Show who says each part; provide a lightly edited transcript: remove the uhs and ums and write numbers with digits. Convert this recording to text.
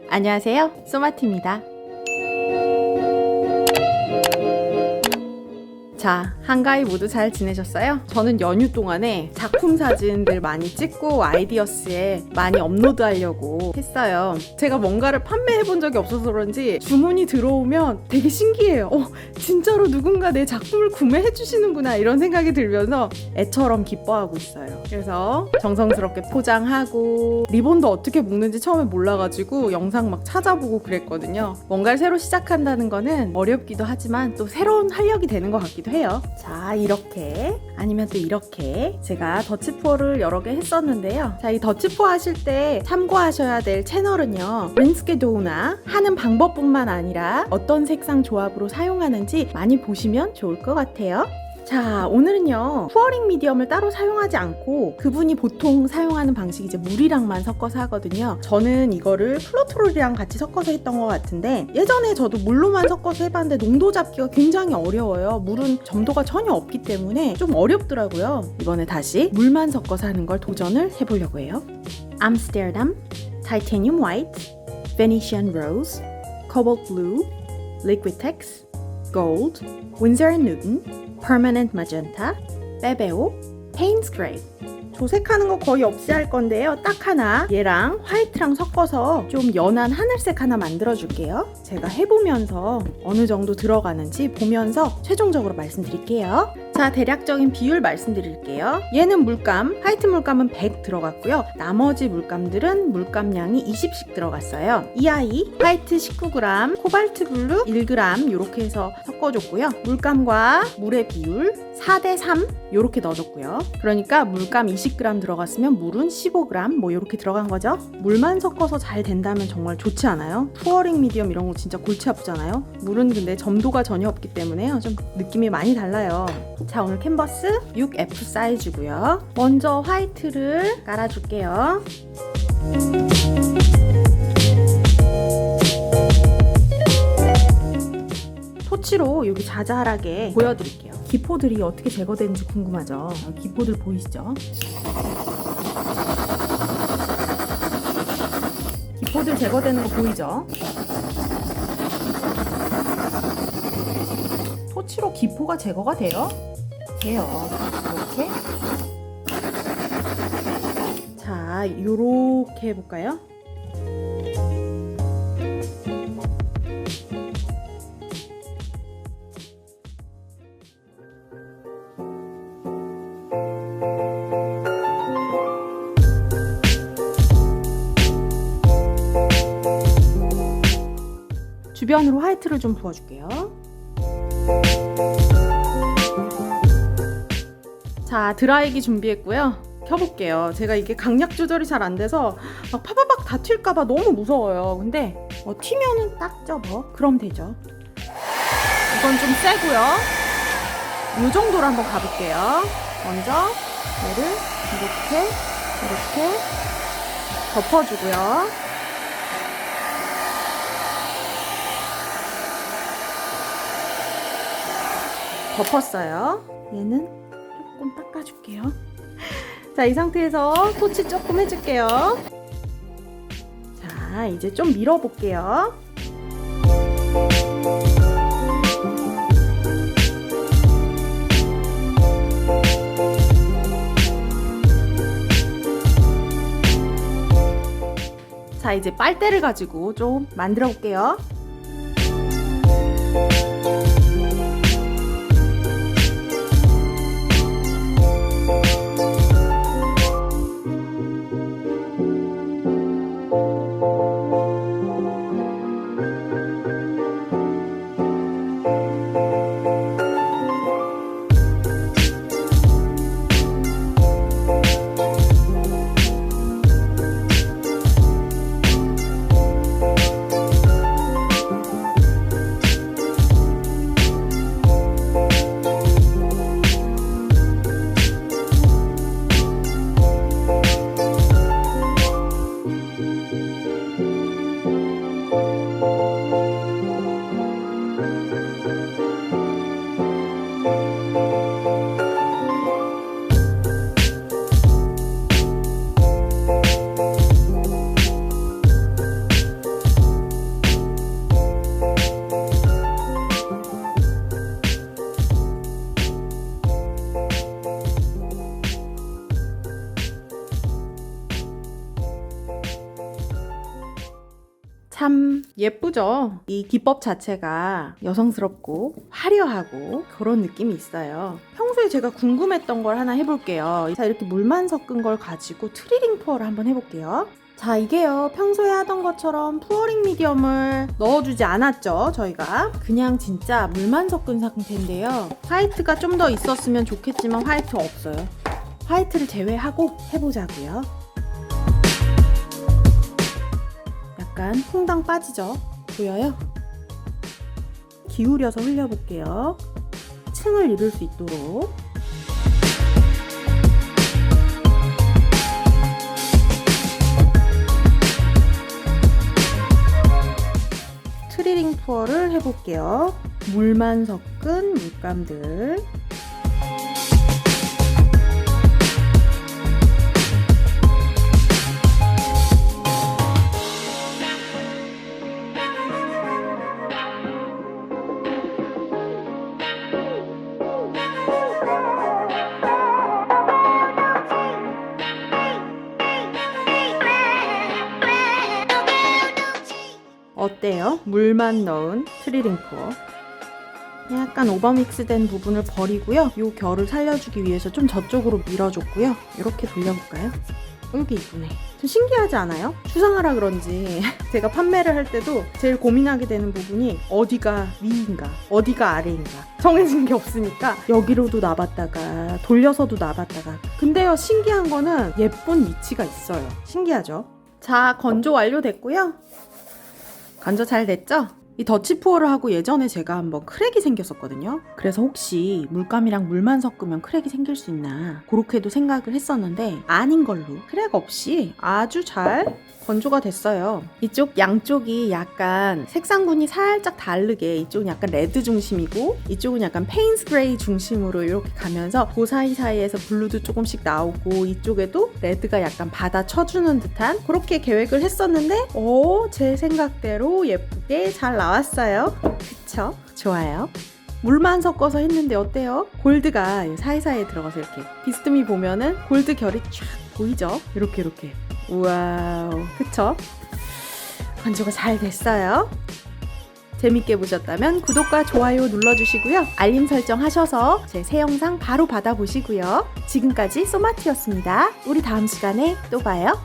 Speaker 1: 안녕하세요, 소마티입니다. 자, 한가위 모두 잘 지내셨어요? 저는 연휴 동안에 작품 사진들 많이 찍고 아이디어스에 많이 업로드하려고 했어요. 제가 뭔가를 판매해 본 적이 없어서 그런지 주문이 들어오면 되게 신기해요. 진짜로 누군가 내 작품을 구매해 주시는구나 이런 생각이 들면서 애처럼 기뻐하고 있어요. 그래서 정성스럽게 포장하고 리본도 어떻게 묶는지 처음에 몰라가지고 영상 막 찾아보고 그랬거든요. 뭔가를 새로 시작한다는 거는 어렵기도 하지만 또 새로운 활력이 되는 것 같기도 해요. 자, 이렇게 아니면 또 이렇게 제가 더치포를 여러 개 했었는데요. 자, 이 더치포 하실 때 참고하셔야 될 채널은요, 린스케도우나 하는 방법뿐만 아니라 어떤 색상 조합으로 사용하는지 많이 보시면 좋을 것 같아요. 자, 오늘은요 푸어링 미디엄을 따로 사용하지 않고 그분이 보통 사용하는 방식이 이제 물이랑만 섞어서 하거든요. 저는 이거를 플로트롤이랑 같이 섞어서 했던 것 같은데 예전에 저도 물로만 섞어서 해봤는데 농도 잡기가 굉장히 어려워요. 물은 점도가 전혀 없기 때문에 좀 어렵더라고요. 이번에 다시 물만 섞어서 하는 걸 도전을 해보려고 해요. 암스테르담, 타이타늄 화이트, 베니시안 로즈, 코발트 블루, 리퀴텍스, 골드, 윈서 앤 뉴튼, 퍼머넌트 마젠타, 빼베오, 페인스 그레이. 조색하는 거 거의 없이 할 건데요. 딱 하나 얘랑 화이트랑 섞어서 좀 연한 하늘색 하나 만들어 줄게요. 제가 해보면서 어느 정도 들어가는지 보면서 최종적으로 말씀드릴게요. 자, 대략적인 비율 말씀드릴게요. 얘는 물감, 화이트 물감은 100 들어갔고요. 나머지 물감들은 물감량이 20씩 들어갔어요. 이 아이 화이트 19g, 코발트 블루 1g 이렇게 해서 섞어줬고요. 물감과 물의 비율 4:3 이렇게 넣어줬고요. 그러니까 물감 20g 들어갔으면 물은 15g 뭐 이렇게 들어간 거죠. 물만 섞어서 잘 된다면 정말 좋지 않아요? 푸어링 미디엄 이런 거 진짜 골치 아프잖아요. 물은 근데 점도가 전혀 없기 때문에요. 좀 느낌이 많이 달라요. 자, 오늘 캔버스 6F 사이즈고요. 먼저 화이트를 깔아줄게요. 토치로 여기 자잘하게 보여드릴게요. 기포들이 어떻게 제거되는지 궁금하죠? 기포들 보이시죠? 기포들 제거되는 거 보이죠? 토치로 기포가 제거가 돼요? 돼요. 이렇게. 자, 요렇게 해볼까요? 주변으로 화이트를 좀 부어줄게요. 자, 드라이기 준비했고요. 켜볼게요. 제가 이게 강약 조절이 잘 안 돼서 막 파바박 다 튈까봐 너무 무서워요. 근데 튀면은 딱 접어. 그럼 되죠. 이건 좀 세고요. 이 정도로 한번 가볼게요. 먼저 얘를 이렇게 덮어주고요. 덮었어요. 얘는 조금 닦아줄게요. 자, 이 상태에서 토치 조금 해줄게요. 자, 이제 좀 밀어볼게요. 자, 이제 빨대를 가지고 좀 만들어 볼게요. 참 예쁘죠? 이 기법 자체가 여성스럽고 화려하고 그런 느낌이 있어요. 평소에 제가 궁금했던 걸 하나 해볼게요. 자, 이렇게 물만 섞은 걸 가지고 트리링 푸어를 한번 해볼게요. 자, 이게요, 평소에 하던 것처럼 푸어링 미디엄을 넣어주지 않았죠, 저희가. 그냥 진짜 물만 섞은 상태인데요. 화이트가 좀 더 있었으면 좋겠지만 화이트 없어요. 화이트를 제외하고 해보자고요. 약간 퐁당 빠지죠? 보여요? 기울여서 흘려볼게요. 층을 이룰 수 있도록. 트리링 푸어를 해볼게요. 물만 섞은 물감들. 어때요? 물만 넣은 트리링 푸어. 약간 오버믹스된 부분을 버리고요. 이 결을 살려주기 위해서 좀 저쪽으로 밀어줬고요. 이렇게 돌려볼까요? 여기 이쁘네. 좀 신기하지 않아요? 추상화라 그런지 제가 판매를 할 때도 제일 고민하게 되는 부분이 어디가 위인가 어디가 아래인가 정해진 게 없으니까 여기로도 놔봤다가 돌려서도 놔봤다가. 근데요, 신기한 거는 예쁜 위치가 있어요. 신기하죠? 자, 건조 완료됐고요. 건조 잘 됐죠? 이 더치 푸어를 하고 예전에 제가 한번 크랙이 생겼었거든요. 그래서 혹시 물감이랑 물만 섞으면 크랙이 생길 수 있나 그렇게도 생각을 했었는데 아닌 걸로 크랙 없이 아주 잘 건조가 됐어요. 이쪽 양쪽이 약간 색상군이 살짝 다르게, 이쪽은 약간 레드 중심이고 이쪽은 약간 페인스 그레이 중심으로 이렇게 가면서 그 사이사이에서 블루도 조금씩 나오고 이쪽에도 레드가 약간 받아쳐주는 듯한 그렇게 계획을 했었는데 제 생각대로 예쁘게 잘 나왔어요. 그쵸? 좋아요. 물만 섞어서 했는데 어때요? 골드가 사이사이에 들어가서 이렇게 비스듬히 보면은 골드 결이 쫙 보이죠? 이렇게 와우, 그쵸? 건조가 잘 됐어요. 재밌게 보셨다면 구독과 좋아요 눌러주시고요. 알림 설정 하셔서 제 새 영상 바로 받아보시고요. 지금까지 소마티였습니다. 우리 다음 시간에 또 봐요.